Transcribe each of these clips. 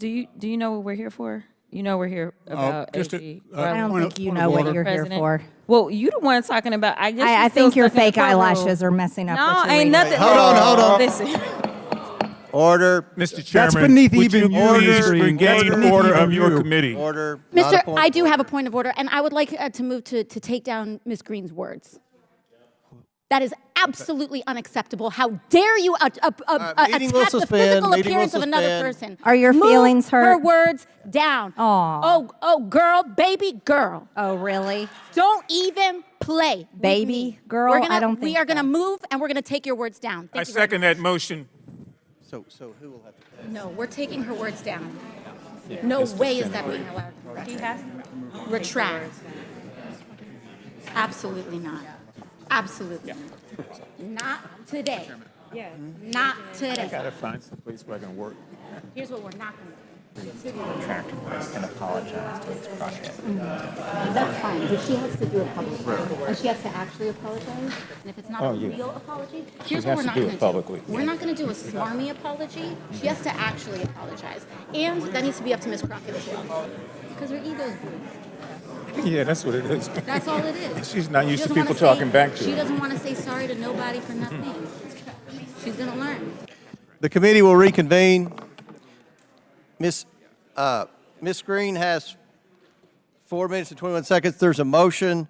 do you know what we're here for? You know we're here about AG. I don't think you know what you're here for. Well, you the one talking about. I think your fake eyelashes are messing up. No, what you're ain't reading. nothing. Hold on. Listen. Order. Mr. Chairman, That's beneath would even you you, please Green. regain That's beneath order even of your you. committee? Order. Not a Mr. point I of do order. have a point of order, and I would like to move to take down Ms. Greene's words. That is absolutely unacceptable. How dare you attack meeting will the suspend. physical Meeting will appearance of another suspend. person? Are your Move feelings hurt? her words down. Aw. Oh, girl, baby girl. Oh, really? Don't even play. with Baby me. girl? I don't think We are going to so. move, and we're going to take your words down. I Thank you very second much. that motion. So who will have to? No, we're taking her words down. No way is that being allowed. He has to retract. Absolutely not. Absolutely not. Not today. Yeah. Not today. Gotta find some place where I can work. Here's what we're not going to do. Retract and apologize to Ms. Crockett. That's fine, but she has to do it publicly. And she has to actually apologize. And if it's not a real apology, here's what we're not going to do. publicly. We're not going to do a smarmy apology. She has to actually apologize. And that needs to be up to Ms. Crockett as well. Because her ego's bruised. Yeah, that's what it is. That's all it is. She's not used She to doesn't people wanna talking back to She her. doesn't want to say sorry to nobody for nothing. She's going to learn. The committee will reconvene. Miss Greene has 4 minutes and 21 seconds. There's a motion.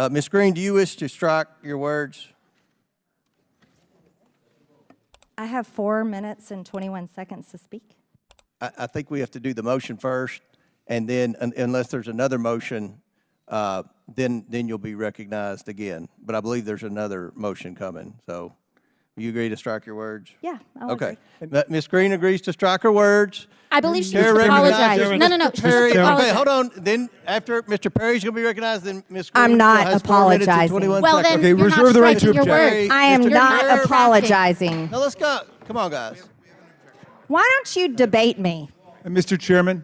Miss Greene, do you wish to strike your words? I have 4 minutes and 21 seconds to speak. I think we have to do the motion first, and then unless there's another motion, then you'll be recognized again. But I believe there's another motion coming. So, you agree to strike your words? Yeah, I'll Okay. agree. Miss Greene agrees to strike her words. I believe she Chair needs to apologize. recognizes No, no, no. Mr. She needs Perry. to apologize. Okay, hold on. Then after Mr. Perry's going to be recognized, then Ms. Greene I'm not still has 4 minutes and apologizing. 21 Well, seconds. then Okay, you're reserve not the right to striking your object. words. I am Mr. not Perry. apologizing. Now let's go. Come on, guys. Why don't you debate me? Mr. Chairman,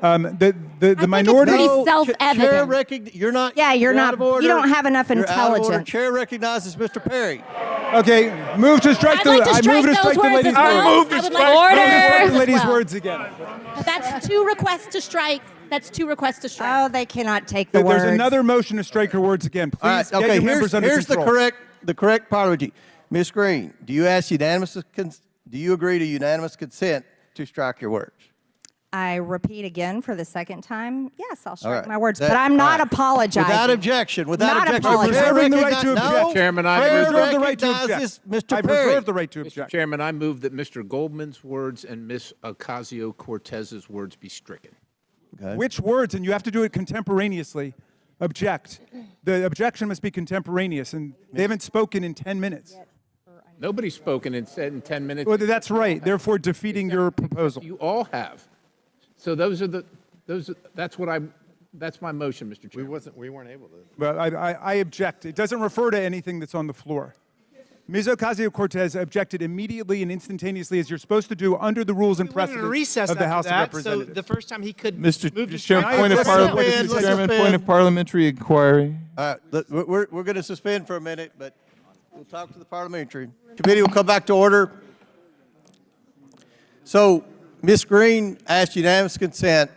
the it's minority. pretty No, self-evident. You're not. Yeah, you're out not- of order. you don't have enough You're out of order. intelligence. Chair recognizes Mr. Perry. Okay, move to strike I'd the. like to I strike move to those strike the words lady's as well. words. I move to I would strike- like Move to to strike the as lady's well. words again. That's 2 requests to strike. That's 2 requests to strike. Oh, they cannot take the words. There's another motion to strike her words again. Please All right. get Okay. your members under Here's control. the correct parliamentary. Ms. Greene, do you agree to unanimous consent to strike your words? I repeat again for the second time. Yes, I'll strike right. my words, That- but I'm not all right. apologizing. Without objection. Without Not objection. apologizing. Chair Reserving the right to recognize- object. No. Chairman, I Chair reserve the right to recognizes object. Mr. I Perry. reserve the right to Mr. object. Chairman, I move that Mr. Goldman's words and Ms. Ocasio-Cortez's words be stricken. Okay. Which words? And you have to do it contemporaneously. Object. The objection must be contemporaneous, and they haven't spoken in 10 minutes. Nobody's spoken and said in 10 minutes. Well, that's right. Therefore, defeating your proposal. You all have. So that's my motion, Mr. Chairman. We weren't able to. But I object. It doesn't refer to anything that's on the floor. Ms. Ocasio-Cortez objected immediately and instantaneously, as you're supposed to do under the rules and precedents of the House of Representatives. So the first time he could Mr. move to Chairman, strike. point of, Let's Mr. suspend. Chairman, point of parliamentary inquiry. All right, we're going to suspend for a minute, but we'll talk to the parliamentary committee. Will come back to order. So, Ms. Greene asked unanimous consent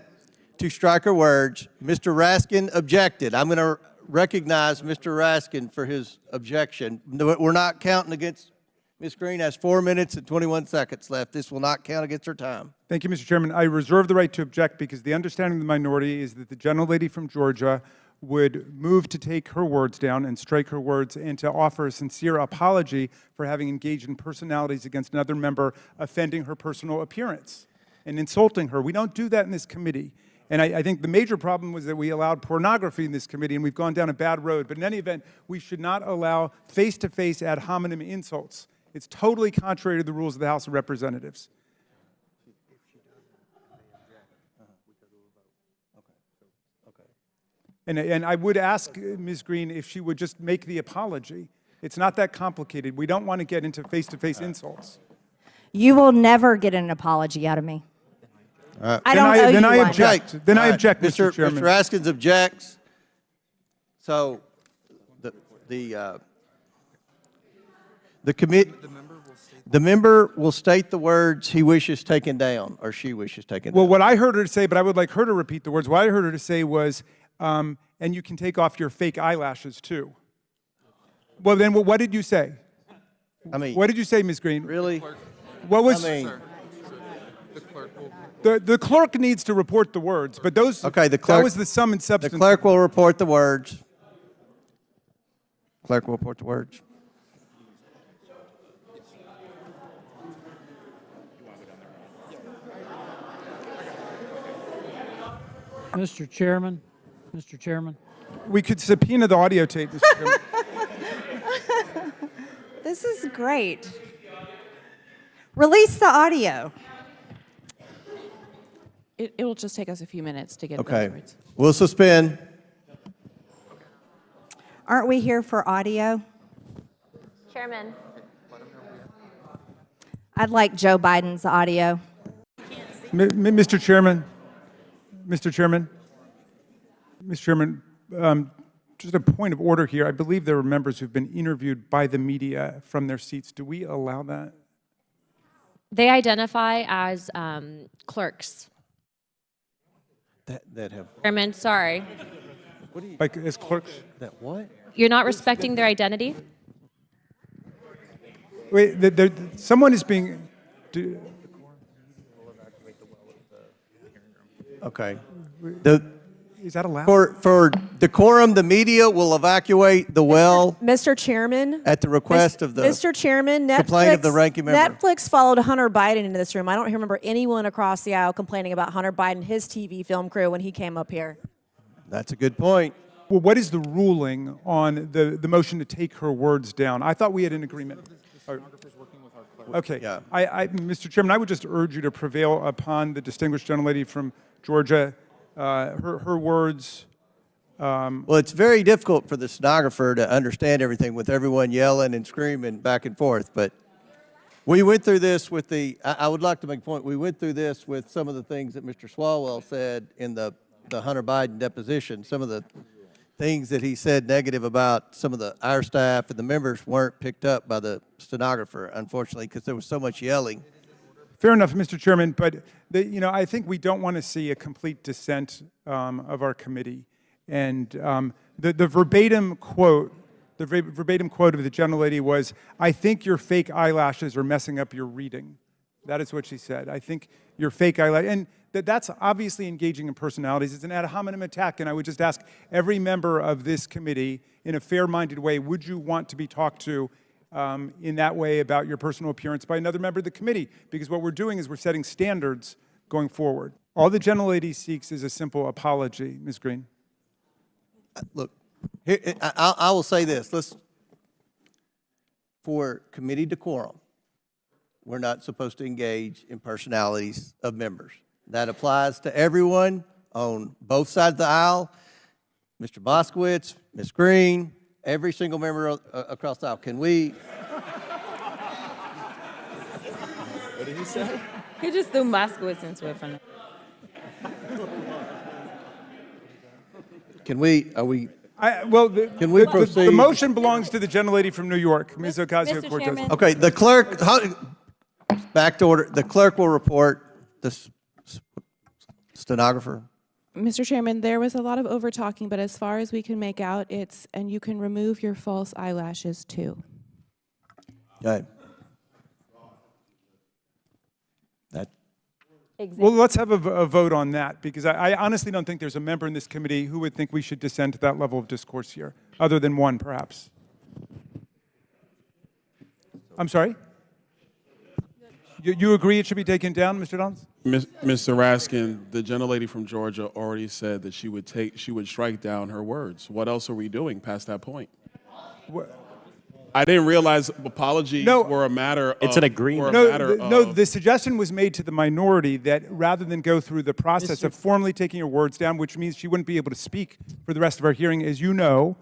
to strike her words. Mr. Raskin objected. I'm going to recognize Mr. Raskin for his objection. We're not counting against. Ms. Greene has 4 minutes and 21 seconds left. This will not count against her time. Thank you, Mr. Chairman. I reserve the right to object because the understanding of the minority is that the gentlelady from Georgia would move to take her words down and strike her words and to offer a sincere apology for having engaged in personalities against another member, offending her personal appearance and insulting her. We don't do that in this committee. And I think the major problem was that we allowed pornography in this committee, and we've gone down a bad road. But in any event, we should not allow face-to-face ad hominem insults. It's totally contrary to the rules of the House of Representatives. And I would ask Ms. Greene if she would just make the apology. It's not that complicated. We don't want to get into face-to-face insults. You will never get an apology out of me. I Then don't owe then you I one. object. Then I All right, object, Mr. Chairman. Mr. Raskins objects. So the The member will state the words he wishes taken down, or she wishes taken down. Well, what I heard her say, but I would like her to repeat the words. What I heard her to say was, and you can take off your fake eyelashes too. Well, then what did you say? I mean, What did you say, Ms. Greene? really? What was? I mean, The clerk needs to report the words, but those. Okay, the That clerk- was the sum and the substance. clerk will report the words. Clerk will report the words. Mr. Chairman, Mr. Chairman. We could subpoena the audio tape, Mr. Chairman. This is great. Release the audio. It will just take us a few minutes to get Okay. those words. We'll suspend. Aren't we here for audio? Chairman. I'd like Joe Biden's audio. Mr. Chairman, Mr. Chairman, Mr. Chairman, just a point of order here. I believe there are members who've been interviewed by the media from their seats. Do we allow that? They identify as clerks. That have Chairman, sorry. Like as clerks? that what? You're not respecting their identity? Wait, someone is being. Okay. Is that allowed? For decorum, the media will evacuate the well Mr. Chairman. at the request of the Mr. Chairman, complaint of the ranking member. Netflix followed Hunter Biden into this room. I don't remember anyone across the aisle complaining about Hunter Biden, his TV film crew, when he came up here. That's a good point. Well, what is the ruling on the motion to take her words down? I thought we had an agreement. Okay. Yeah. Mr. Chairman, I would just urge you to prevail upon the distinguished gentlelady from Georgia. Her words. Well, it's very difficult for the stenographer to understand everything with everyone yelling and screaming back and forth. But we went through this with I would like to make a point. We went through this with some of the things that Mr. Swalwell said in the Hunter Biden deposition. Some of the things that he said negative about some of our staff and the members weren't picked up by the stenographer, unfortunately, because there was so much yelling. Fair enough, Mr. Chairman, but I think we don't want to see a complete dissent of our committee. And the verbatim quote of the gentlelady was, "I think your fake eyelashes are messing up your reading." That is what she said. I think your fake eyelashes, and that's obviously engaging in personalities. It's an ad hominem attack, and I would just ask every member of this committee, in a fair-minded way, would you want to be talked to in that way about your personal appearance by another member of the committee? Because what we're doing is we're setting standards going forward. All the gentlelady seeks is a simple apology, Ms. Greene. Look, here, I will say this. For committee decorum, we're not supposed to engage in personalities of members. That applies to everyone on both sides of the aisle. Mr. Boskowitz, Ms. Greene, every single member across the aisle. Can we? What did he say? He just threw Moskowitz into it for now. Can we? Are we? Can we proceed? The motion belongs to the gentlelady from New York, Ms. Ocasio-Cortez. Chairman. Okay, the clerk. Back to order. The clerk will report this. Stenographer. Mr. Chairman, there was a lot of over-talking, but as far as we can make out, and you can remove your false eyelashes too. Okay. Well, let's have a vote on that, because I honestly don't think there's a member in this committee who would think we should descend to that level of discourse here, other than one, perhaps. I'm sorry? You agree it should be taken down, Mr. Dons? Mr. Raskin, the gentlelady from Georgia already said that she would strike down her words. What else are we doing past that point? I didn't realize apologies were a matter of... It's an agreement. No, the suggestion was made to the minority that rather than go through the process of formally taking her words down, which means she wouldn't be able to speak for the rest of our hearing, as you know,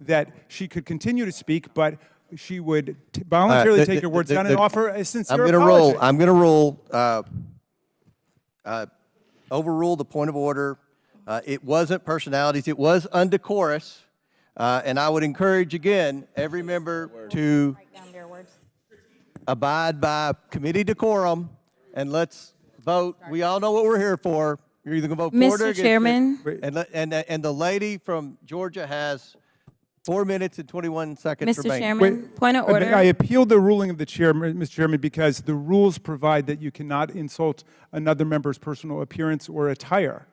that she could continue to speak, but she would voluntarily take her words down and offer a sincere apology. I'm going to overrule the point of order. It wasn't personalities. It was undecorous And I would encourage, again, every member to abide by committee decorum, and let's vote. We all know what we're here for. You're either going to vote for it or Mr. against Chairman. it. And the lady from Georgia has 4 minutes and 21 seconds Mr. remaining. Chairman, point of order. I appealed the ruling of the chair, Mr. Chairman, because the rules provide that you cannot insult another member's personal appearance or attire.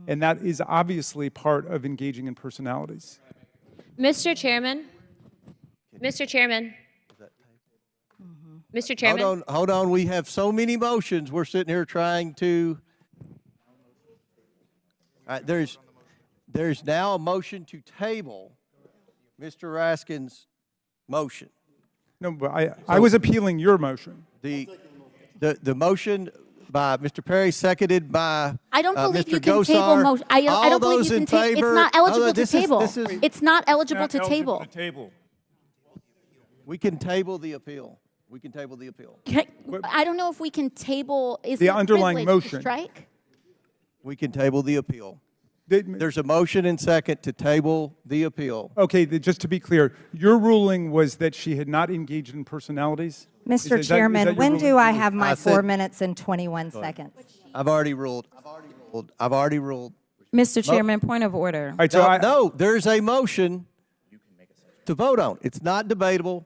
And that is obviously part of engaging in personalities. Mr. Chairman. Mr. Chairman. Mr. Chairman. Hold on. We have so many motions. We're sitting here trying to. All right, there's now a motion to table Mr. Raskin's motion. No, but I was appealing your motion. The motion by Mr. Perry, seconded by I don't believe Mr. you can Gosar. table motion. I All don't believe those you in can table. It's favor? not eligible to This is- table. this is- It's not eligible to table. We can table the appeal. We can table the appeal. I don't know if we can table. Is The it underlying privilege to motion. strike? We can table the appeal. There's a motion and second to table the appeal. Okay, just to be clear, your ruling was that she had not engaged in personalities? Mr. Is Chairman, your when ruling? do I have my I 4 said- minutes and 21 seconds? I've already ruled. I've already ruled. Mr. Chairman, point of order. All right, so No, there's a motion to vote on. It's not debatable.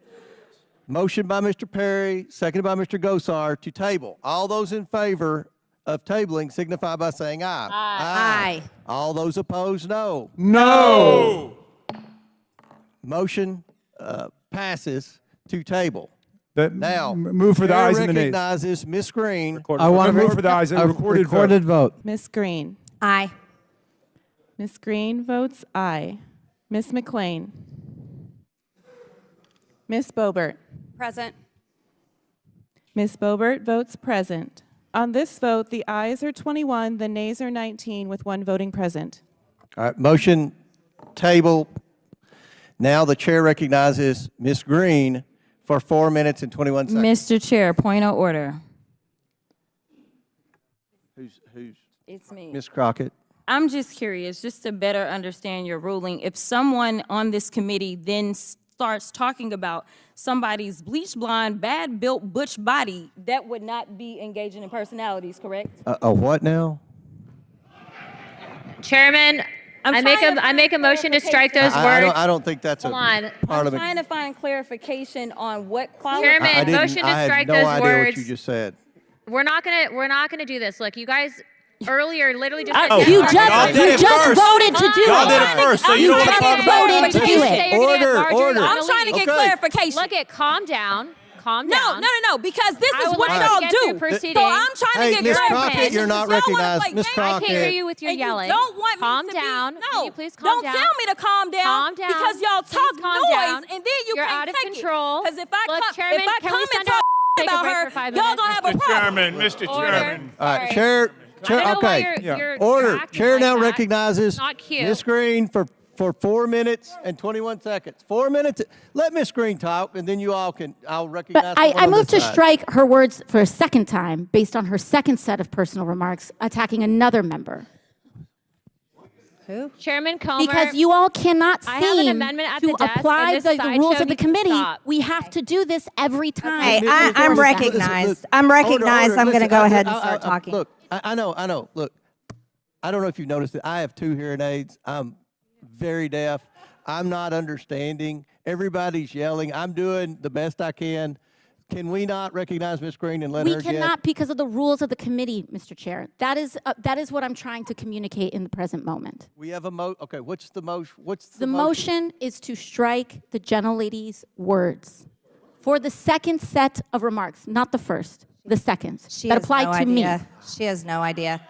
Motion by Mr. Perry, seconded by Mr. Gosar to table. All those in favor of tabling signify by saying aye. Aye. All those opposed, no. No! Motion passes to table. Now, Move for the Chair ayes and the nays. recognizes Ms. Green. I want to move for the ayes and recorded vote. Miss Green. Aye. Miss Green votes aye. Miss McLean. Miss Boebert. Present. Miss Boebert votes present. On this vote, the ayes are 21, the nays are 19, with 1 voting present. All right, motion table. Now the chair recognizes Ms. Green for 4 minutes and 21 seconds. Mr. Chair, point of order. Who's It's me. Ms. Crockett? I'm just curious, just to better understand your ruling. If someone on this committee then starts talking about somebody's bleach blonde, bad built butch body, that would not be engaging in personalities, correct? A what now? Chairman, I make a motion to strike those words. I don't think that's Hold on. a part I'm of it. trying to find clarification on what qualifies. Chairman, motion to I strike had no those idea words. what you just said. We're not gonna do this. Look, you guys earlier literally just. You just voted to do Y'all did it. it first, so you don't want to talk about voted to do it. Order. I'm trying to get Okay. clarification. Look at, calm down. Calm No, down. because this I is would what like to y'all get do. through proceedings. So I'm trying Hey, to get Ms. clarification. Crockett, you're not Y'all wanna recognized. play Ms. games. I can't hear Crockett. you with your And yelling. You don't want calm me to down. Be, Can no, you please calm don't down? tell me to calm down. Calm down. Because y'all Please talk calm noise, down. and then you You're can't out of take control. Because if I Look, come, Chairman, if I can come we and send talk take a about break her, for 5 y'all minutes? gonna have a problem. Mr. Order. Chairman. All right, Sorry. chair. I don't know why Okay. you're Order. acting Chair like now that. recognizes Not cute. Ms. Green for 4 minutes and 21 seconds. 4 minutes. Let Ms. Green talk, and then you all can. I'll recognize. But I someone on moved to this side. strike her words for a second time based on her second set of personal remarks attacking another member. Who? Chairman Comer. Because you all cannot I have an seem amendment at to the desk, apply and this the rules sideshow of the needs to committee. stop. We have to do this every time. Hey, Ms. I'm Listen, recognized. listen, I'm recognized. order. I'm going to Listen, go ahead and start talking. Look, I know. Look, I don't know if you've noticed it. I have 2 hearing aids. I'm very deaf. I'm not understanding. Everybody's yelling. I'm doing the best I can. Can we not recognize Ms. Green and let We her cannot because of the rules of the committee, Mr. Chair. That is what I'm trying to communicate in the present moment. We have a Okay, what's the motion? What's The motion is to strike the gentlelady's words for the second set of remarks, not the first, the second She that has applied no to idea. me. She has no idea.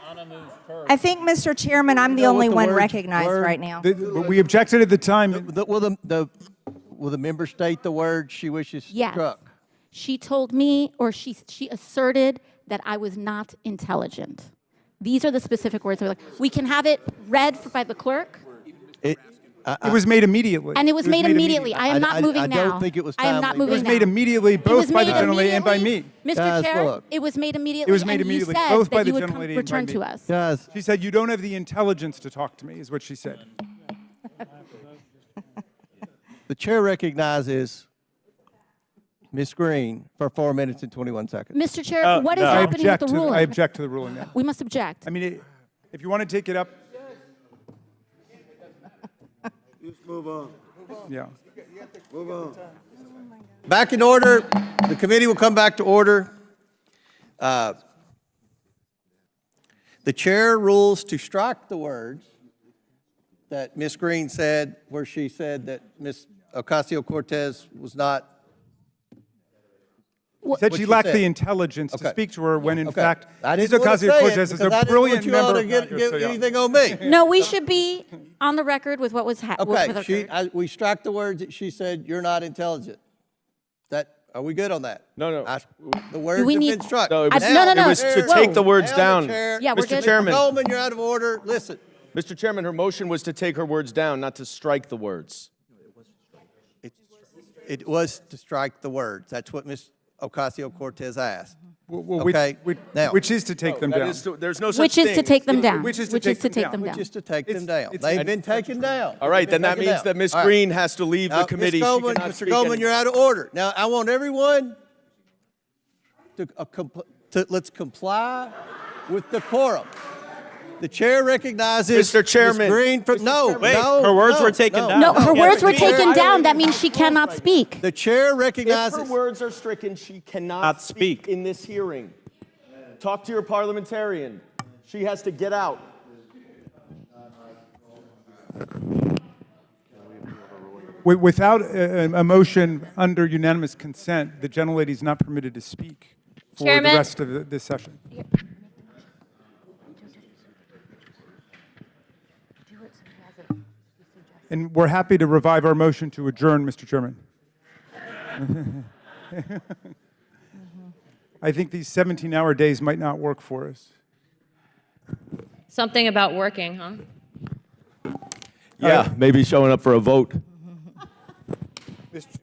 I think, Mr. Chairman, I'm the know what only the one words recognized were? right now. We objected at the time. Will the member state the words she wishes Yes. struck? She told me, or she asserted that I was not intelligent. These are the specific words. We can have it read by the clerk. It was made immediately. And it was made immediately. I am not moving now. I don't think it was I am not timely. moving It was now. made immediately, It was both by the made gentlelady and by me. Mr. Guys, Chair, look. it was made immediately. It was made and you immediately, said both by that the you would gentlelady and by return me. to us. Guys, She said, you don't have the intelligence to talk to me, is what she said. The chair recognizes Ms. Greene for 4 minutes and 21 seconds. Mr. Chair, what is happening with the ruling? I object to the ruling now. We must object. I mean, if you want to take it up. Just move on. Yeah. Move on. Back in order. The committee will come back to order. The chair rules to strike the words that Ms. Greene said, where she said that Ms. Ocasio-Cortez was not. Said she lacked the intelligence to speak to her when, in fact, Ms. Ocasio-Cortez is a brilliant member. I didn't want you all to get anything on me. No, we should be on the record with what was happening. Okay, we struck the words that she said, "You're not intelligent." Are we good on that? No. The words have been struck. No, it was, no. it was to take the words down. Yeah, we're Mr. good. Chairman. Coleman, you're out of order. Listen. Mr. Chairman, her motion was to take her words down, not to strike the words. It was to strike the words. That's what Ms. Ocasio-Cortez asked. Well, Okay, now. which is to take them down. There's no such Which is to thing. take them down. Which is to take them down. Which is to take them down. They've been taken down. All right, then that means that Ms. Greene has to leave the committee. She cannot Mr. speak Goldman, any- you're out of order. Now, I want everyone to let's comply with the quorum. The chair recognizes Mr. Chairman. Ms. Greene for, her words were taken down. No, her words were the chair- taken down. That means she cannot speak. The chair If recognizes. her words are stricken, she cannot speak in this hearing. Talk to your parliamentarian. She has to get out. Without a motion under unanimous consent, the gentlelady is not permitted to speak for Chairman. the rest of this session. And we're happy to revive our motion to adjourn, Mr. Chairman. I think these 17-hour days might not work for us. Something about working, huh? Yeah, maybe showing up for a vote.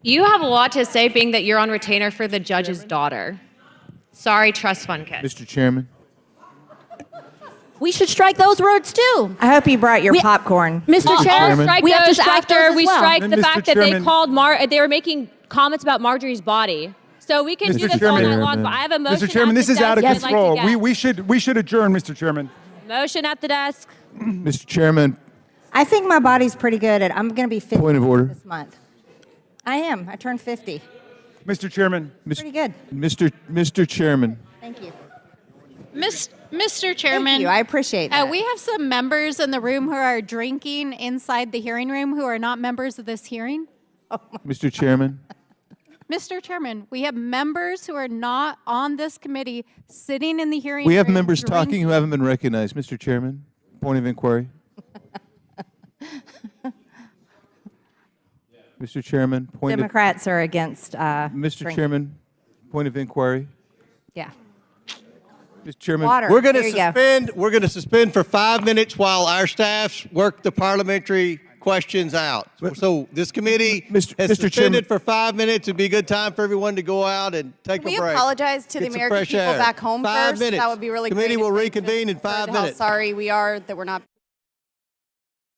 You have a lot to say, being that you're on retainer for the judge's daughter. Sorry, trust fund kid. Mr. Chairman. We should strike those words too. I hope you brought your popcorn. Mr. Chair, Chairman. Strike we have to those strike after those as we well. strike And the Mr. fact that they Chairman- called they were making comments about Marjorie's body. So we can do Mr. this all night Chairman. long, but I have a motion. Mr. Chairman, at this the is out of desk I'd like to control. get. We should adjourn, Mr. Chairman. Motion at the desk. Mr. Chairman, I think my body's pretty good at, I'm going to be 50 point of order. this month. I am. I turned 50. Mr. Chairman. Pretty good. Mr. Chairman. Thank you. Mr. Chairman, Thank you. I appreciate that. we have some members in the room who are drinking inside the hearing room who are not members of this hearing. Mr. Chairman. Mr. Chairman, we have members who are not on this committee sitting in the hearing room. We have members talking drinking. who haven't been recognized. Mr. Chairman, point of inquiry. Mr. Chairman, point Democrats are against of... Mr. drinking. Chairman, point of inquiry. Yeah. Mr. Chairman. Water. We're going There to you go. suspend. We're going to suspend for 5 minutes while our staffs work the parliamentary questions out. So this committee has Mr. Chairman. suspended for 5 minutes. It'd be a good time for everyone to go out and take Can a we break. apologize to the Get some American fresh people air. back home 5 first? minutes. That would be really Committee great. will if they just reconvene in heard 5 how minutes. sorry we are that we're not